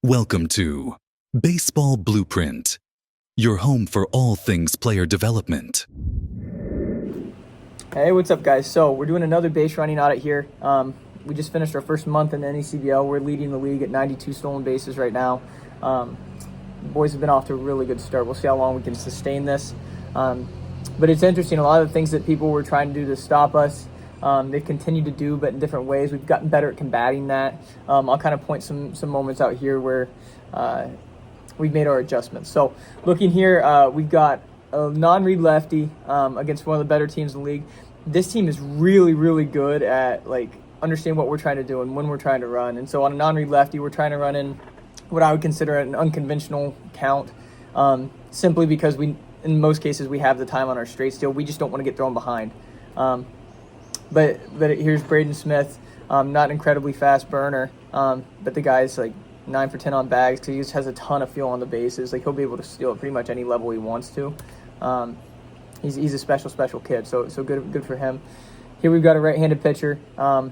Welcome to Baseball Blueprint, your home for all things player development. Hey, what's up, guys? So we're doing another base running audit here. We just finished our first month in the NECBL. We're leading the league at 92 stolen bases right now. Boys have been off to a really good start. We'll see how long we can sustain this. But it's interesting, a lot of the things that people were trying to do to stop us, they've continued to do, but in different ways. We've gotten better at combating that. I'll kind of point some moments out here where we've made our adjustments. So looking here, we've got a non-read lefty against one of the better teams in the league. This team is really, really good at understand what we're trying to do and when we're trying to run. And so on a non-read lefty, we're trying to run in what I would consider an unconventional count, simply because in most cases, we have the time on our straight steal. We just don't want to get thrown behind. But here's Braden Smith, not an incredibly fast burner, but the guy's 9 for 10 on bags because he just has a ton of feel on the bases. He'll be able to steal at pretty much any level he wants to. He's a special kid, so good for him. Here we've got a right-handed pitcher. We're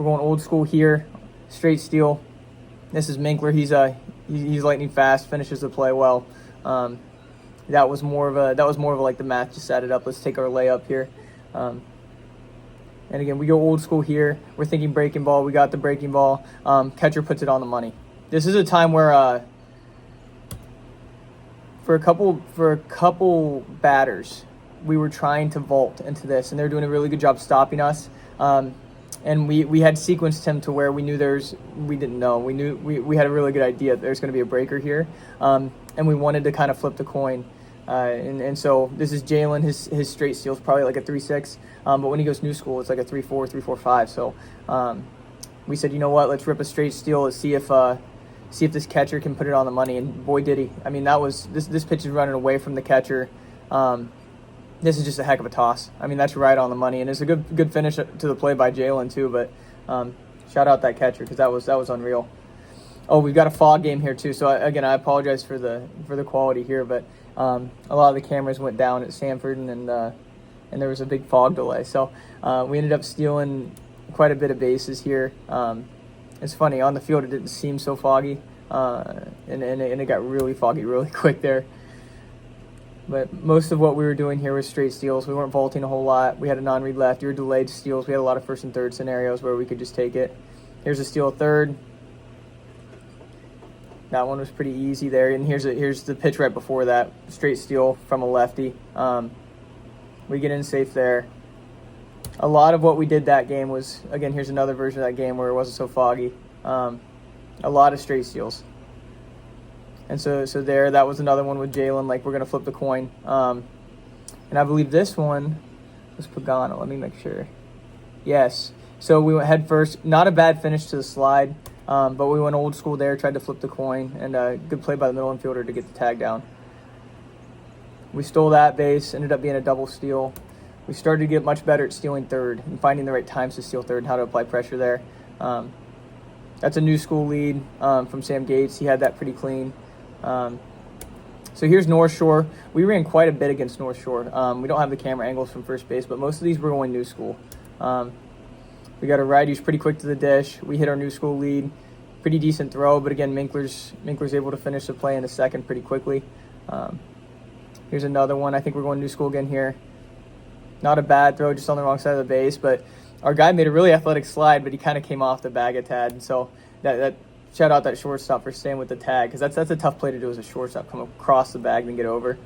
going old school here, straight steal. This is Minkler. He's lightning fast, finishes the play well. That was more of a the math just set it up. Let's take our layup here. And again, we go old school here. We're thinking breaking ball. We got the breaking ball. Catcher puts it on the money. This is a time where for a couple batters, we were trying to vault into this, and they're doing a really good job stopping us. And we had sequenced him to where we knew we didn't know. We knew we had a really good idea that there's going to be a breaker here, and we wanted to kind of flip the coin. And so this is Jalen. His straight steal is probably like a 3.6, but when he goes new school, it's like a 3.4, 3.45. So we said, you know what? Let's rip a straight steal. Let's see if this catcher can put it on the money. And boy, did he! I mean, this pitch is running away from the catcher. This is just a heck of a toss. I mean, that's right on the money, and it's a good finish to the play by Jalen too. But shout out that catcher because that was unreal. Oh, we've got a fog game here too. So again, I apologize for the quality here, but a lot of the cameras went down at Sanford, and there was a big fog delay. So we ended up stealing quite a bit of bases here. It's funny, on the field it didn't seem so foggy, and it got really foggy really quick there. But most of what we were doing here was straight steals. We weren't vaulting a whole lot. We had a non-read left. We were delayed steals. We had a lot of first and third scenarios where we could just take it. Here's a steal third. That one was pretty easy there. And here's the pitch right before that. Straight steal from a lefty. We get in safe there. A lot of what we did that game was, again, here's another version of that game where it wasn't so foggy. A lot of straight steals. And so there, that was another one with Jalen. We're going to flip the coin. And I believe this one was Pagano. Let me make sure. Yes. So we went head first. Not a bad finish to the slide. But we went old school there, tried to flip the coin, and good play by the middle infielder to get the tag down. We stole that base, ended up being a double steal. We started to get much better at stealing third and finding the right times to steal third and how to apply pressure there. That's a new school lead from Sam Gates. He had that pretty clean. So here's North Shore. We ran quite a bit against North Shore. We don't have the camera angles from first base, but most of these were going new school. We got a righty who's pretty quick to the dish. We hit our new school lead. Pretty decent throw, but again, Minkler's able to finish the play in the second pretty quickly. Here's another one. I think we're going new school again here. Not a bad throw, just on the wrong side of the base, but our guy made a really athletic slide, but he kind of came off the bag a tad. And so that shout out that shortstop for staying with the tag, because that's a tough play to do as a shortstop, come across the bag and get over.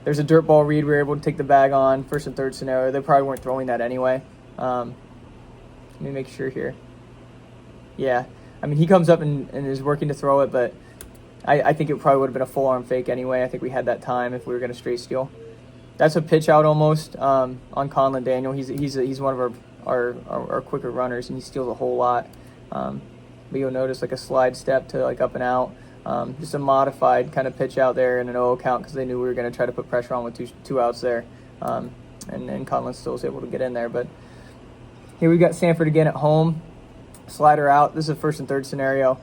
There's a dirt ball read. We were able to take the bag on first and third scenario. They probably weren't throwing that anyway. Let me make sure here. Yeah, I mean, he comes up and is working to throw it, but I think it probably would have been a full arm fake anyway. I think we had that time if we were going to straight steal. That's a pitch out almost on Conlon Daniel. He's one of our quicker runners, and he steals a whole lot. But you'll notice a slide step to up and out. Just a modified kind of pitch out there in an 0 count because they knew we were going to try to put pressure on with two outs there. And Conlon still was able to get in there. But here we got Sanford again at home. Slider out. This is a first and third scenario.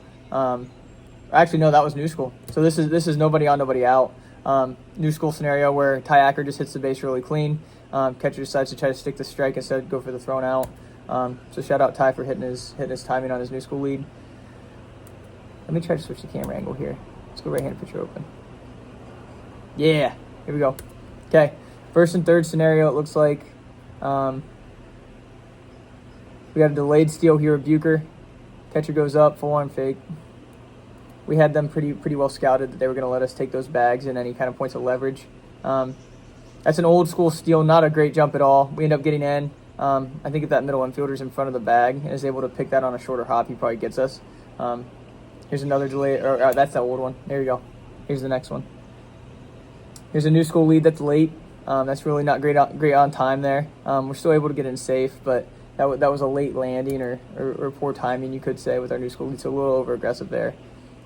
Actually, no, that was new school. So this is nobody on, nobody out. New school scenario where Ty Acker just hits the base really clean. Catcher decides to try to stick the strike instead of go for the thrown out. So shout out Ty for hitting his timing on his new school lead. Let me try to switch the camera angle here. Let's go right-handed pitcher open. Yeah, here we go. Okay, first and third scenario, it looks like we got a delayed steal here at Bucher. Catcher goes up, full arm fake. We had them pretty well scouted that they were going to let us take those bags and any kind of points of leverage. That's an old school steal, not a great jump at all. We end up getting in. I think if that middle infielder's in front of the bag and is able to pick that on a shorter hop, he probably gets us. Here's another delay, or that's that old one. There you go. Here's the next one. Here's a new school lead that's late. That's really not great on time there. We're still able to get in safe, but that was a late landing or poor timing, you could say, with our new school lead. So a little over aggressive there.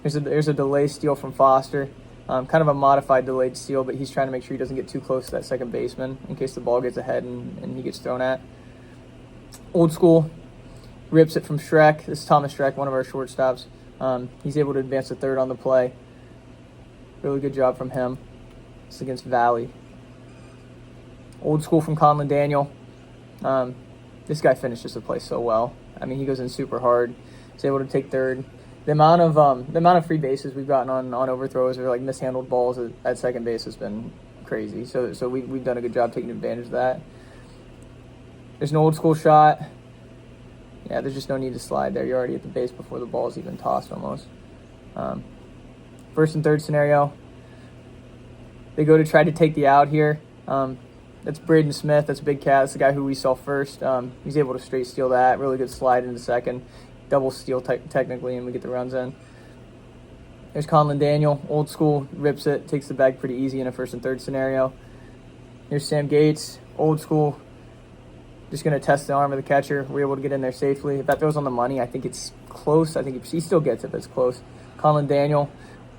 There's a delay steal from Foster. Kind of a modified delayed steal, but he's trying to make sure he doesn't get too close to that second baseman in case the ball gets ahead and he gets thrown at. Old school rips it from Shrek. This is Thomas Shrek, one of our shortstops. He's able to advance to third on the play. Really good job from him. It's against Valley. Old school from Conlon Daniel. This guy finishes the play so well. I mean, he goes in super hard. He's able to take third. The amount of free bases we've gotten on overthrows or like mishandled balls at second base has been crazy. So we've done a good job taking advantage of that. There's an old school shot. Yeah, there's just no need to slide there. You're already at the base before the ball's even tossed almost. First and third scenario. They go to try to take the out here. That's Braden Smith. That's Big Cat. That's the guy who we saw first. He's able to straight steal that. Really good slide into second. Double steal technically, and we get the runs in. There's Conlon Daniel. Old school. Rips it. Takes the bag pretty easy in a first and third scenario. Here's Sam Gates. Old school. Just going to test the arm of the catcher. We're able to get in there safely. If that throws on the money, I think it's close. I think he still gets it, but it's close. Conlon Daniel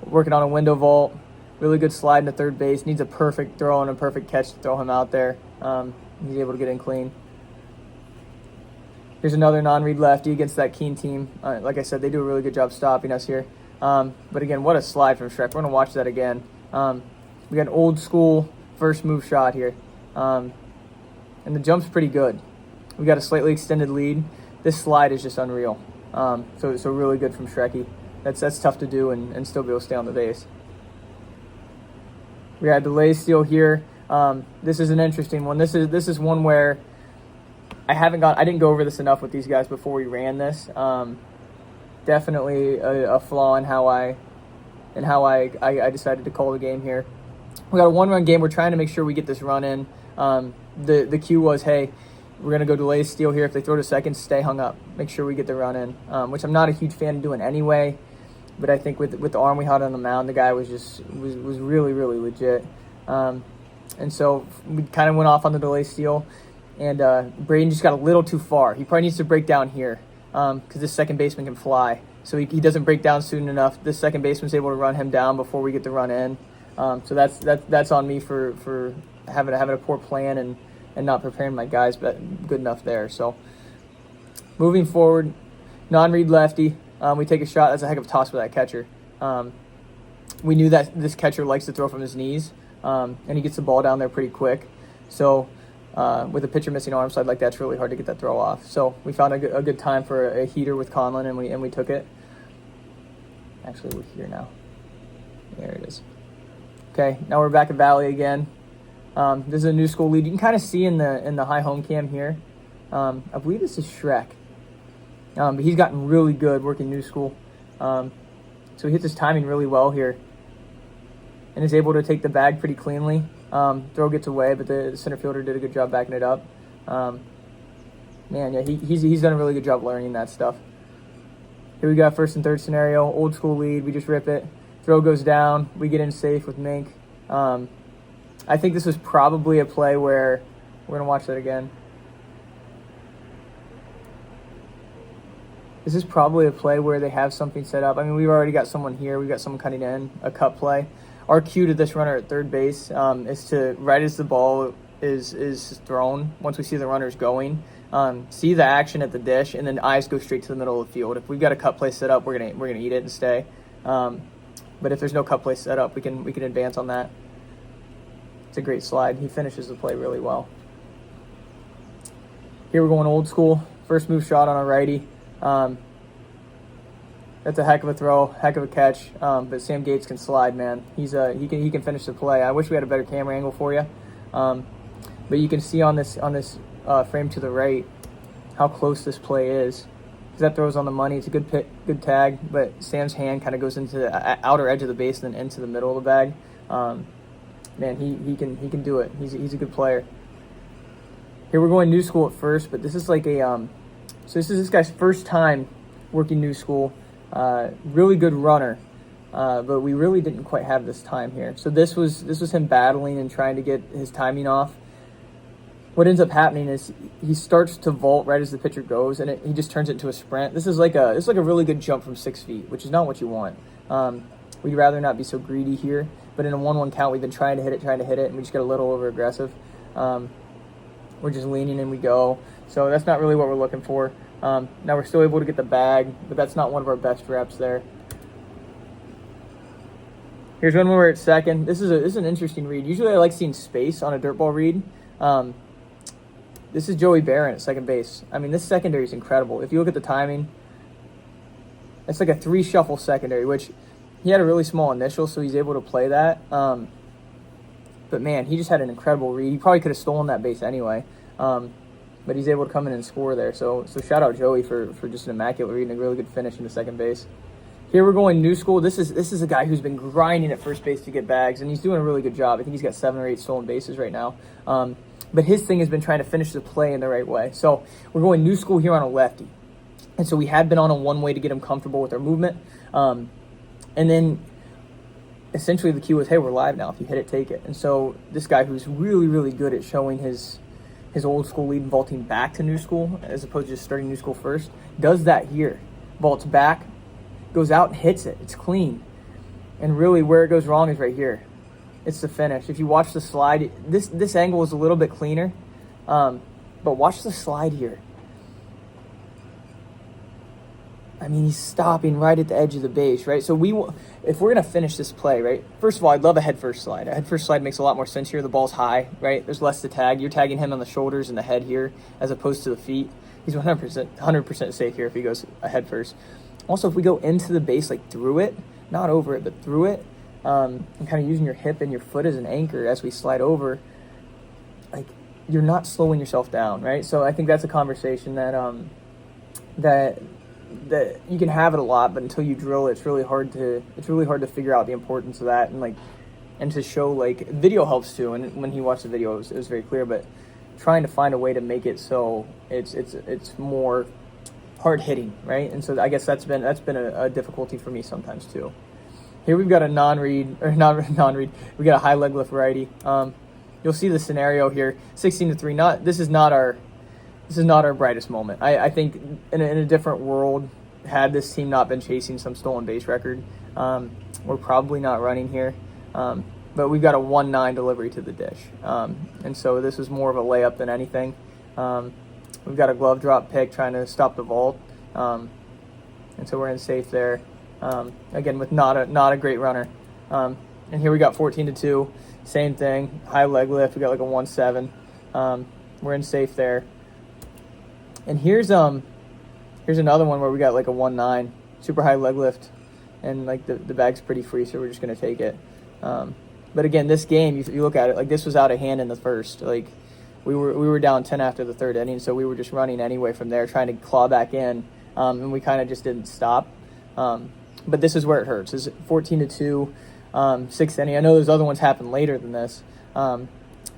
working on a window vault. Really good slide into third base. Needs a perfect throw and a perfect catch to throw him out there. He's able to get in clean. Here's another non-read lefty against that Keene team. Like I said, they do a really good job stopping us here. But again, what a slide from Shrek. We're going to watch that again. We got an old school first move shot here. And the jump's pretty good. We got a slightly extended lead. This slide is just unreal. So really good from Shreky. That's tough to do and still be able to stay on the base. We had delay steal here. This is an interesting one. This is one where I didn't go over this enough with these guys before we ran this. Definitely a flaw in how I decided to call the game here. We got a one-run game. We're trying to make sure we get this run in. The cue was, hey, we're going to go delay steal here. If they throw to second, stay hung up. Make sure we get the run in, which I'm not a huge fan of doing anyway. But I think with the arm we had on the mound, the guy was really, really legit. And so we kind of went off on the delay steal. And Braden just got a little too far. He probably needs to break down here because this second baseman can fly. So he doesn't break down soon enough. This second baseman's able to run him down before we get the run in. So that's on me for having a poor plan and not preparing my guys but good enough there. So moving forward, non-read lefty. We take a shot. That's a heck of a toss for that catcher. We knew that this catcher likes to throw from his knees, and he gets the ball down there pretty quick. So with a pitcher missing arm slide like that, it's really hard to get that throw off. So we found a good time for a heater with Conlon, and we took it. Actually, we're here now. There it is. Okay, now we're back at Valley again. This is a new school lead. You can kind of see in the high home cam here. I believe this is Shrek. But he's gotten really good working new school. So he hits his timing really well here. And is able to take the bag pretty cleanly. Throw gets away, but the center fielder did a good job backing it up. He's done a really good job learning that stuff. Here we got first and third scenario. Old school lead. We just rip it. Throw goes down. We get in safe with Mink. I think this was probably a play where we're going to watch that again. This is probably a play where they have something set up. I mean, we've already got someone here. We've got someone cutting in, a cut play. Our cue to this runner at third base is to, right as the ball is thrown, once we see the runners going, see the action at the dish, and then eyes go straight to the middle of the field. If we've got a cut play set up, we're gonna eat it and stay. But if there's no cut play set up, we can advance on that. It's a great slide. He finishes the play really well. Here we're going old school. First move shot on a righty. That's a heck of a throw, heck of a catch. But Sam Gates can slide, man. He can finish the play. I wish we had a better camera angle for you, but you can see on this frame to the right how close this play is. That throws on the money. It's a good tag, but Sam's hand kind of goes into the outer edge of the base and then into the middle of the bag. Man, he can do it. He's a good player. Here we're going new school at first, but this is like so this is this guy's first time working new school. Really good runner, but we really didn't quite have this time here. So this was him battling and trying to get his timing off. What ends up happening is he starts to vault right as the pitcher goes, and he just turns it into a sprint. This is like a really good jump from 6 feet, which is not what you want. We'd rather not be so greedy here, but in a 1-1 count, we've been trying to hit it, and we just got a little over aggressive. We're just leaning and we go. So that's not really what we're looking for. Now we're still able to get the bag, but that's not one of our best reps there. Here's when we're at second. This is an interesting read. Usually I like seeing space on a dirt ball read. This is Joey Barron at second base. I mean, this secondary is incredible. If you look at the timing, it's like a 3-shuffle secondary, which he had a really small initial, so he's able to play that. But man, he just had an incredible read. He probably could have stolen that base anyway. But he's able to come in and score there. So shout out Joey for just an immaculate read and a really good finish into second base. Here we're going new school. This is a guy who's been grinding at first base to get bags, and he's doing a really good job. I think he's got 7 or 8 stolen bases right now. But his thing has been trying to finish the play in the right way. So we're going new school here on a lefty. And so we had been on a one-way to get him comfortable with our movement. And then essentially the key was, hey, we're live now. If you hit it, take it. And so this guy who's really, really good at showing his old school lead and vaulting back to new school as opposed to just starting new school first, does that here. Vaults back, goes out and hits it. It's clean. And really where it goes wrong is right here. It's the finish. If you watch the slide, this angle is a little bit cleaner, but watch the slide here. I mean, he's stopping right at the edge of the base, right? So if we're going to finish this play, right, first of all, I'd love a head first slide. A head first slide makes a lot more sense here. The ball's high, right? There's less to tag. You're tagging him on the shoulders and the head here as opposed to the feet. He's 100% safe here if he goes a head first. Also, if we go into the base, like through it, not over it, but through it, and kind of using your hip and your foot as an anchor as we slide over, like you're not slowing yourself down, right? So I think that's a conversation that that you can have it a lot, but until you drill it, it's really hard to figure out the importance of that and to show, like, video helps too. And when he watched the video, it was very clear, but trying to find a way to make it so it's more hard hitting, right? And so I guess that's been a difficulty for me sometimes too. Here we've got a non-read. We got a high leg lift righty. You'll see the scenario here, 16-3. This is not our brightest moment. I think in a different world, had this team not been chasing some stolen base record, we're probably not running here. But we've got a 1-9 delivery to the dish, and so this is more of a layup than anything. We've got a glove drop pick trying to stop the vault, and so we're in safe there. Again, with not a great runner. And here we got 14-2, same thing, high leg lift. We got like a 1-7. We're in safe there. And here's another one where we got like a 1-9, super high leg lift, and like the bag's pretty free, so we're just gonna take it. But again, this game, you look at it, like this was out of hand in the first. Like we were down 10 after the third inning, so we were just running anyway from there, trying to claw back in, and we kind of just didn't stop. But this is where it hurts. Is 14-2, 6th inning. I know those other ones happened later than this, but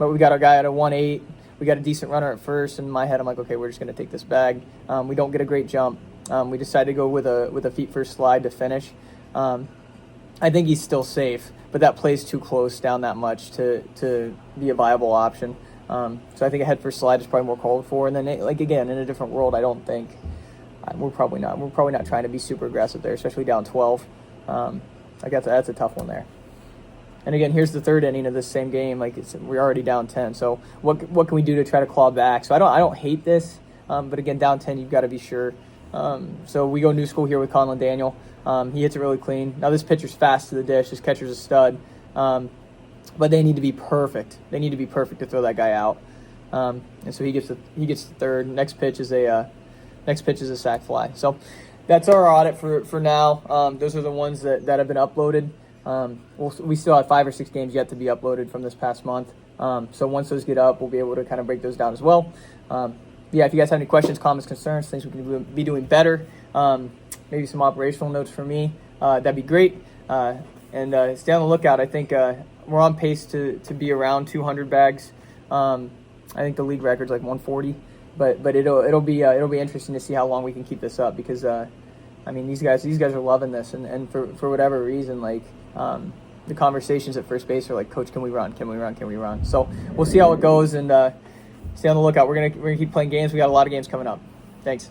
we got our guy at a 1-8. We got a decent runner at first. In my head, I'm like, okay, we're just going to take this bag. We don't get a great jump. We decided to go with a feet first slide to finish. I think he's still safe, but that play's too close down that much to be a viable option. So I think a head first slide is probably more called for. And then, again, in a different world, I don't think we're probably not trying to be super aggressive there, especially down 12. I guess that's a tough one there. And again, here's the third inning of this same game. Like we're already down 10. So what can we do to try to claw back? So I don't hate this, but again, down 10, you've got to be sure. So we go new school here with Conlon Daniel. He hits it really clean. Now this pitcher's fast to the dish. This catcher's a stud, but they need to be perfect. They need to be perfect to throw that guy out. And so he gets the third. Next pitch is a sac fly. So That's our audit for now. Those are the ones that have been uploaded. We still have 5 or 6 games yet to be uploaded from this past month. So once those get up, we'll be able to kind of break those down as well. Yeah, if you guys have any questions, comments, concerns, things we can be doing better, maybe some operational notes for me, that'd be great. And stay on the lookout. I think we're on pace to be around 200 bags. I think the league record's like 140, but it'll be interesting to see how long we can keep this up, because I mean, these guys are loving this, and for whatever reason, like the conversations at first base are like, Coach, can we run? So we'll see how it goes, and stay on the lookout. We're gonna keep playing games. We got a lot of games coming up. Thanks.